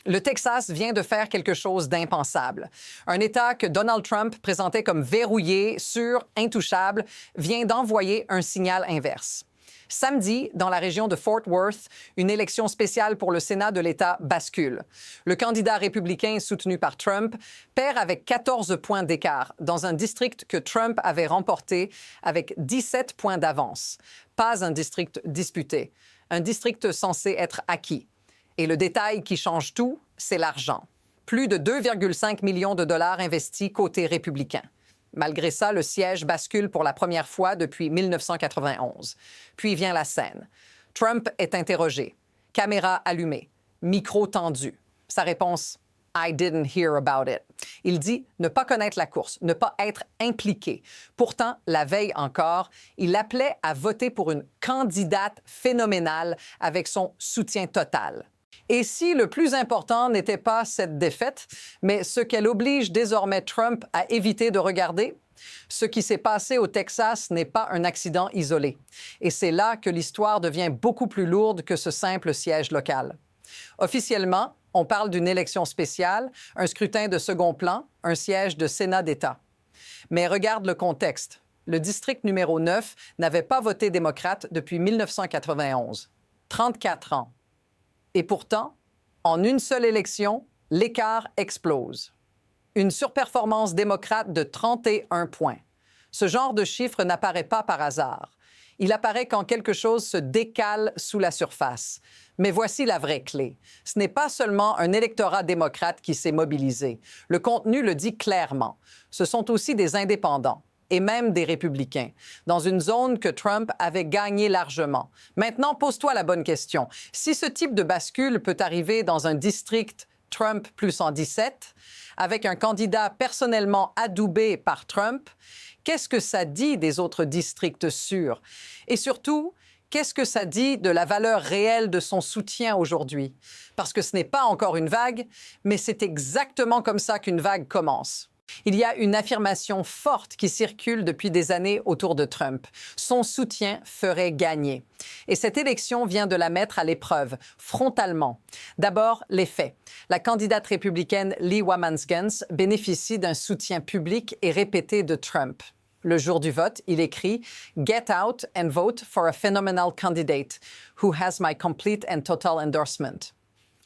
Le Texas vient de faire quelque chose d'impensable. Un État que Donald Trump présentait comme verrouillé, sûr, intouchable, vient d'envoyer un signal inverse. Samedi, dans la région de Fort Worth, une élection spéciale pour le Sénat de l'État bascule. Le candidat républicain soutenu par Trump perd avec 14 points d'écart dans un district que Trump avait remporté avec 17 points d'avance. Pas un district disputé, un district censé être acquis. Et le détail qui change tout, c'est l'argent. Plus de 2,5 millions de dollars investis côté républicain. Malgré ça, le siège bascule pour la première fois depuis 1991. Puis vient la scène. Trump est interrogé. Caméra allumée. Micro tendu. Sa réponse, « I didn't hear about it ». Il dit ne pas connaître la course, ne pas être impliqué. Pourtant, la veille encore, il appelait à voter pour une candidate phénoménale avec son soutien total. Et si le plus important n'était pas cette défaite, mais ce qu'elle oblige désormais Trump à éviter de regarder? Ce qui s'est passé au Texas n'est pas un accident isolé. Et c'est là que l'histoire devient beaucoup plus lourde que ce simple siège local. Officiellement, on parle d'une élection spéciale, un scrutin de second plan, un siège de Sénat d'État. Mais regarde le contexte. Le district numéro 9 n'avait pas voté démocrate depuis 1991. 34 ans. Et pourtant, en une seule élection, l'écart explose. Une surperformance démocrate de 31 points. Ce genre de chiffre n'apparaît pas par hasard. Il apparaît quand quelque chose se décale sous la surface. Mais voici la vraie clé. Ce n'est pas seulement un électorat démocrate qui s'est mobilisé. Le contenu le dit clairement. Ce sont aussi des indépendants et même des républicains, dans une zone que Trump avait gagnée largement. Maintenant, pose-toi la bonne question. Si ce type de bascule peut arriver dans un district Trump plus 117, avec un candidat personnellement adoubé par Trump, qu'est-ce que ça dit des autres districts sûrs? Et surtout, qu'est-ce que ça dit de la valeur réelle de son soutien aujourd'hui? Parce que ce n'est pas encore une vague, mais c'est exactement comme ça qu'une vague commence. Il y a une affirmation forte qui circule depuis des années autour de Trump. Son soutien ferait gagner. Et cette élection vient de la mettre à l'épreuve, frontalement. D'abord, les faits. La candidate républicaine Lee Womansgans bénéficie d'un soutien public et répété de Trump. Le jour du vote, il écrit « Get out and vote for a phenomenal candidate who has my complete and total endorsement ».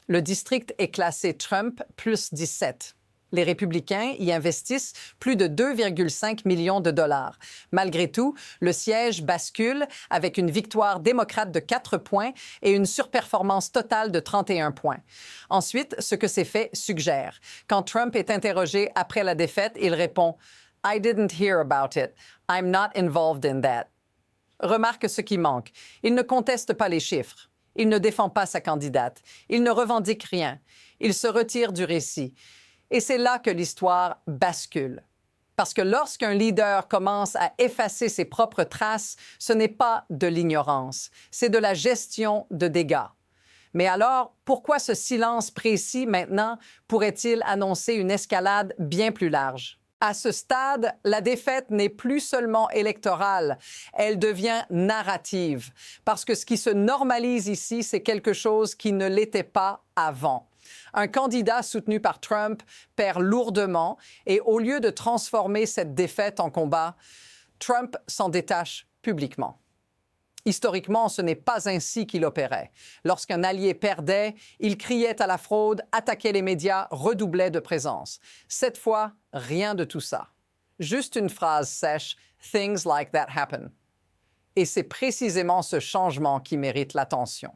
Le district est classé Trump plus 17. Les républicains y investissent plus de 2,5 millions de dollars. Malgré tout, le siège bascule avec une victoire démocrate de 4 points et une surperformance totale de 31 points. Ensuite, ce que ces faits suggèrent. Quand Trump est interrogé après la défaite, il répond « I didn't hear about it. I'm not involved in that ». Remarque ce qui manque. Il ne conteste pas les chiffres. Il ne défend pas sa candidate. Il ne revendique rien. Il se retire du récit. Et c'est là que l'histoire bascule. Parce que lorsqu'un leader commence à effacer ses propres traces, ce n'est pas de l'ignorance, c'est de la gestion de dégâts. Mais alors, pourquoi ce silence précis maintenant pourrait-il annoncer une escalade bien plus large? À ce stade, la défaite n'est plus seulement électorale, elle devient narrative. Parce que ce qui se normalise ici, c'est quelque chose qui ne l'était pas avant. Un candidat soutenu par Trump perd lourdement et au lieu de transformer cette défaite en combat, Trump s'en détache publiquement. Historiquement, ce n'est pas ainsi qu'il opérait. Lorsqu'un allié perdait, il criait à la fraude, attaquait les médias, redoublait de présence. Cette fois, rien de tout ça. Juste une phrase sèche, « Things like that happen ». Et c'est précisément ce changement qui mérite l'attention.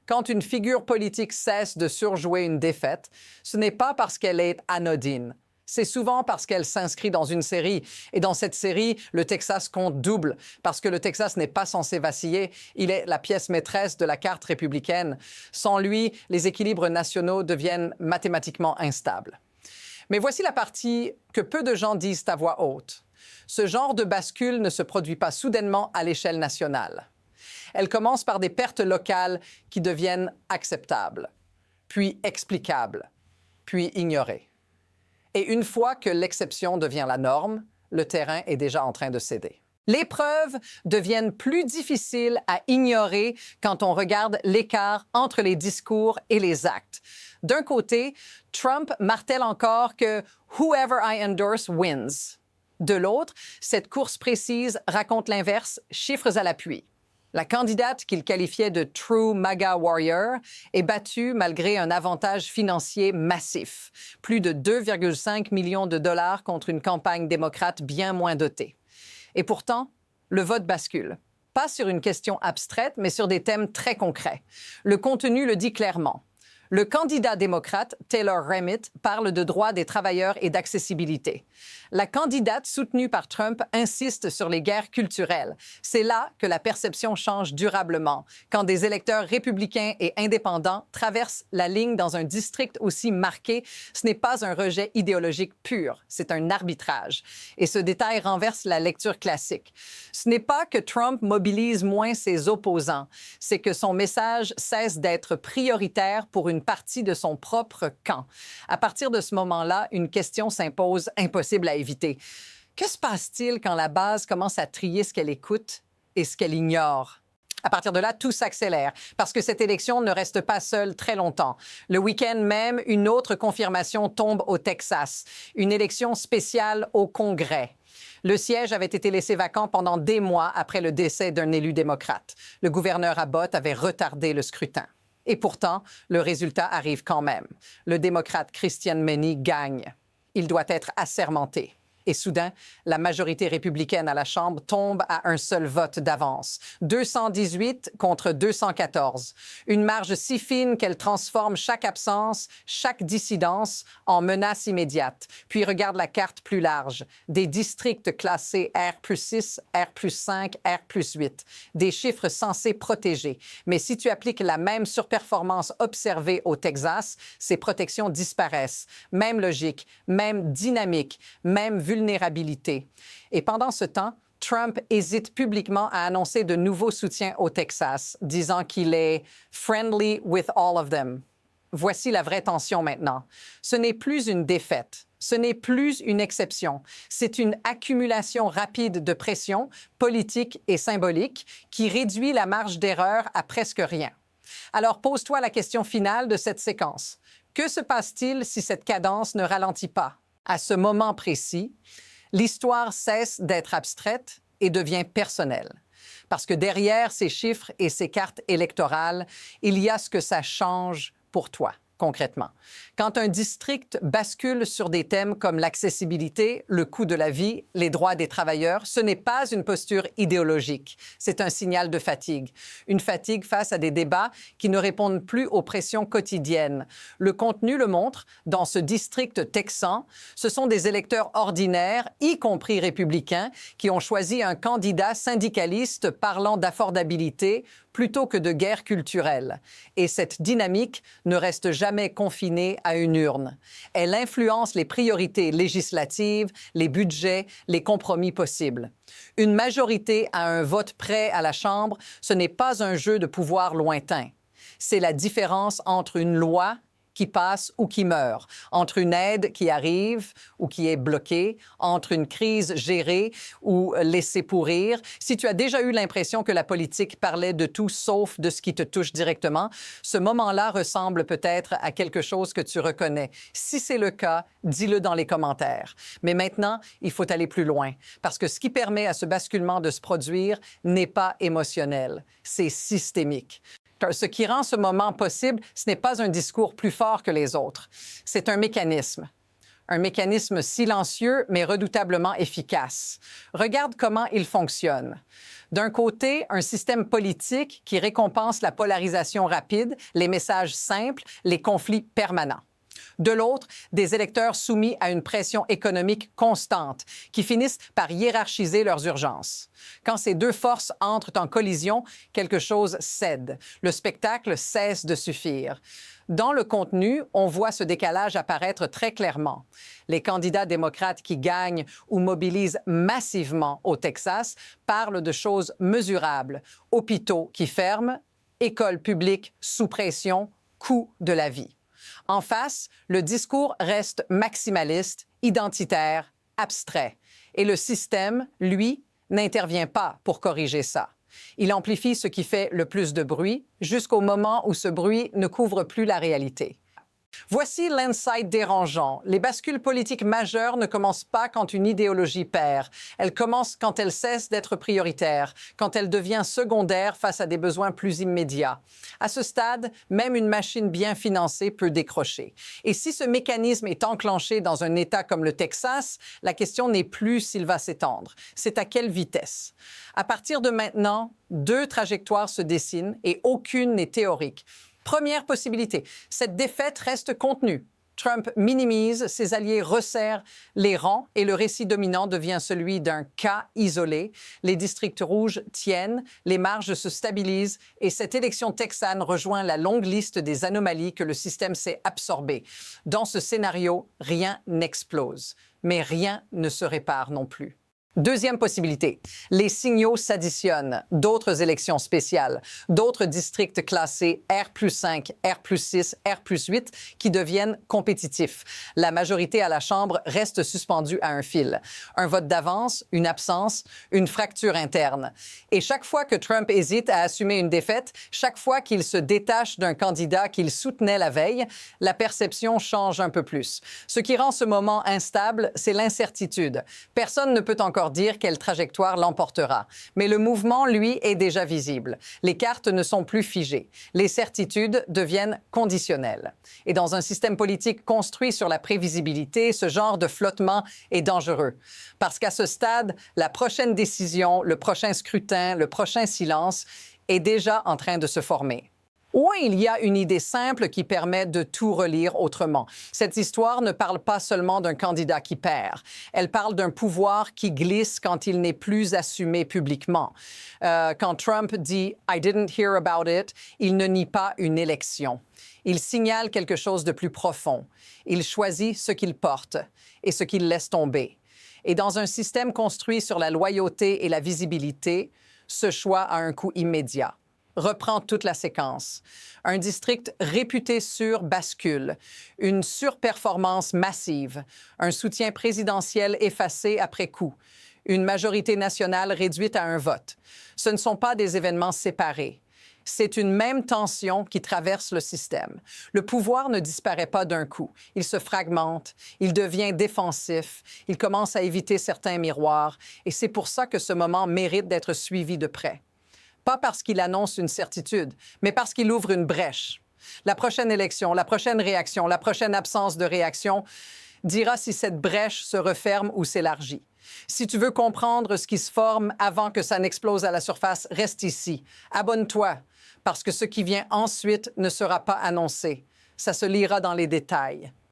Quand une figure politique cesse de surjouer une défaite, ce n'est pas parce qu'elle est anodine. C'est souvent parce qu'elle s'inscrit dans une série. Et dans cette série, le Texas compte double, parce que le Texas n'est pas censé vaciller. Il est la pièce maîtresse de la carte républicaine. Sans lui, les équilibres nationaux deviennent mathématiquement instables. Mais voici la partie que peu de gens disent à voix haute. Ce genre de bascule ne se produit pas soudainement à l'échelle nationale. Elle commence par des pertes locales qui deviennent acceptables, puis explicables, puis ignorées. Et une fois que l'exception devient la norme, le terrain est déjà en train de céder. Les preuves deviennent plus difficiles à ignorer quand on regarde l'écart entre les discours et les actes. D'un côté, Trump martèle encore que « whoever I endorse wins ». De l'autre, cette course précise raconte l'inverse, chiffres à l'appui. La candidate qu'il qualifiait de « true MAGA warrior » est battue malgré un avantage financier massif, plus de 2,5 millions de dollars contre une campagne démocrate bien moins dotée. Et pourtant, le vote bascule. Pas sur une question abstraite, mais sur des thèmes très concrets. Le contenu le dit clairement. Le candidat démocrate, Taylor Remitt, parle de droits des travailleurs et d'accessibilité. La candidate soutenue par Trump insiste sur les guerres culturelles. C'est là que la perception change durablement, quand des électeurs républicains et indépendants traversent la ligne dans un district aussi marqué. Ce n'est pas un rejet idéologique pur, c'est un arbitrage. Et ce détail renverse la lecture classique. Ce n'est pas que Trump mobilise moins ses opposants, c'est que son message cesse d'être prioritaire pour une partie de son propre camp. À partir de ce moment-là, une question s'impose impossible à éviter. Que se passe-t-il quand la base commence à trier ce qu'elle écoute et ce qu'elle ignore? À partir de là, tout s'accélère parce que cette élection ne reste pas seule très longtemps. Le week-end même, une autre confirmation tombe au Texas, une élection spéciale au Congrès. Le siège avait été laissé vacant pendant des mois après le décès d'un élu démocrate. Le gouverneur Abbott avait retardé le scrutin. Et pourtant, le résultat arrive quand même. Le démocrate Christian Meny gagne. Il doit être assermenté. Et soudain, la majorité républicaine à la Chambre tombe à un seul vote d'avance. 218 contre 214. Une marge si fine qu'elle transforme chaque absence, chaque dissidence en menace immédiate. Puis regarde la carte plus large. Des districts classés R+6, R+5, R+8. Des chiffres censés protéger. Mais si tu appliques la même surperformance observée au Texas, ces protections disparaissent. Même logique, même dynamique, même vulnérabilité. Et pendant ce temps, Trump hésite publiquement à annoncer de nouveaux soutiens au Texas, disant qu'il est « friendly with all of them ». Voici la vraie tension maintenant. Ce n'est plus une défaite, ce n'est plus une exception. C'est une accumulation rapide de pression politique et symbolique qui réduit la marge d'erreur à presque rien. Alors pose-toi la question finale de cette séquence. Que se passe-t-il si cette cadence ne ralentit pas? À ce moment précis, l'histoire cesse d'être abstraite et devient personnelle. Parce que derrière ces chiffres et ces cartes électorales, il y a ce que ça change pour toi, concrètement. Quand un district bascule sur des thèmes comme l'accessibilité, le coût de la vie, les droits des travailleurs, ce n'est pas une posture idéologique. C'est un signal de fatigue. Une fatigue face à des débats qui ne répondent plus aux pressions quotidiennes. Le contenu le montre. Dans ce district texan, ce sont des électeurs ordinaires, y compris républicains, qui ont choisi un candidat syndicaliste parlant d'affordabilité plutôt que de guerre culturelle. Et cette dynamique ne reste jamais confinée à une urne. Elle influence les priorités législatives, les budgets, les compromis possibles. Une majorité à un vote près à la Chambre, ce n'est pas un jeu de pouvoir lointain. C'est la différence entre une loi qui passe ou qui meurt, entre une aide qui arrive ou qui est bloquée, entre une crise gérée ou laissée pourrir. Si tu as déjà eu l'impression que la politique parlait de tout sauf de ce qui te touche directement, ce moment-là ressemble peut-être à quelque chose que tu reconnais. Si c'est le cas, dis-le dans les commentaires. Mais maintenant, il faut aller plus loin, parce que ce qui permet à ce basculement de se produire n'est pas émotionnel, c'est systémique. Ce qui rend ce moment possible, ce n'est pas un discours plus fort que les autres. C'est un mécanisme silencieux mais redoutablement efficace. Regarde comment il fonctionne. D'un côté, un système politique qui récompense la polarisation rapide, les messages simples, les conflits permanents. De l'autre, des électeurs soumis à une pression économique constante, qui finissent par hiérarchiser leurs urgences. Quand ces deux forces entrent en collision, quelque chose cède. Le spectacle cesse de suffire. Dans le contenu, on voit ce décalage apparaître très clairement. Les candidats démocrates qui gagnent ou mobilisent massivement au Texas parlent de choses mesurables. Hôpitaux qui ferment, écoles publiques sous pression, coût de la vie. En face, le discours reste maximaliste, identitaire, abstrait. Et le système, lui, n'intervient pas pour corriger ça. Il amplifie ce qui fait le plus de bruit jusqu'au moment où ce bruit ne couvre plus la réalité. Voici l'insight dérangeant. Les bascules politiques majeures ne commencent pas quand une idéologie perd. Elles commencent quand elle cesse d'être prioritaire, quand elle devient secondaire face à des besoins plus immédiats. À ce stade, même une machine bien financée peut décrocher. Et si ce mécanisme est enclenché dans un État comme le Texas, la question n'est plus s'il va s'étendre, c'est à quelle vitesse. À partir de maintenant, 2 trajectoires se dessinent et aucune n'est théorique. Première possibilité, cette défaite reste contenue. Trump minimise, ses alliés resserrent les rangs et le récit dominant devient celui d'un cas isolé. Les districts rouges tiennent, les marges se stabilisent et cette élection texane rejoint la longue liste des anomalies que le système s'est absorbé. Dans ce scénario, rien n'explose, mais rien ne se répare non plus. Deuxième possibilité, les signaux s'additionnent. D'autres élections spéciales, d'autres districts classés R+5, R+6, R+8 qui deviennent compétitifs. La majorité à la Chambre reste suspendue à un fil. Un vote d'avance, une absence, une fracture interne. Et chaque fois que Trump hésite à assumer une défaite, chaque fois qu'il se détache d'un candidat qu'il soutenait la veille, la perception change un peu plus. Ce qui rend ce moment instable, c'est l'incertitude. Personne ne peut encore dire quelle trajectoire l'emportera. Mais le mouvement, lui, est déjà visible. Les cartes ne sont plus figées. Les certitudes deviennent conditionnelles. Et dans un système politique construit sur la prévisibilité, ce genre de flottement est dangereux. Parce qu'à ce stade, la prochaine décision, le prochain scrutin, le prochain silence est déjà en train de se former. Ou il y a une idée simple qui permet de tout relire autrement. Cette histoire ne parle pas seulement d'un candidat qui perd. Elle parle d'un pouvoir qui glisse quand il n'est plus assumé publiquement. Quand Trump dit « I didn't hear about it », il ne nie pas une élection. Il signale quelque chose de plus profond. Il choisit ce qu'il porte et ce qu'il laisse tomber. Et dans un système construit sur la loyauté et la visibilité, ce choix a un coût immédiat. Reprend toute la séquence. Un district réputé sûr bascule, une surperformance massive, un soutien présidentiel effacé après coup, une majorité nationale réduite à un vote. Ce ne sont pas des événements séparés. C'est une même tension qui traverse le système. Le pouvoir ne disparaît pas d'un coup. Il se fragmente, il devient défensif, il commence à éviter certains miroirs, et c'est pour ça que ce moment mérite d'être suivi de près. Pas parce qu'il annonce une certitude, mais parce qu'il ouvre une brèche. La prochaine élection, la prochaine réaction, la prochaine absence de réaction dira si cette brèche se referme ou s'élargit. Si tu veux comprendre ce qui se forme avant que ça n'explose à la surface, reste ici. Abonne-toi, parce que ce qui vient ensuite ne sera pas annoncé. Ça se lira dans les détails.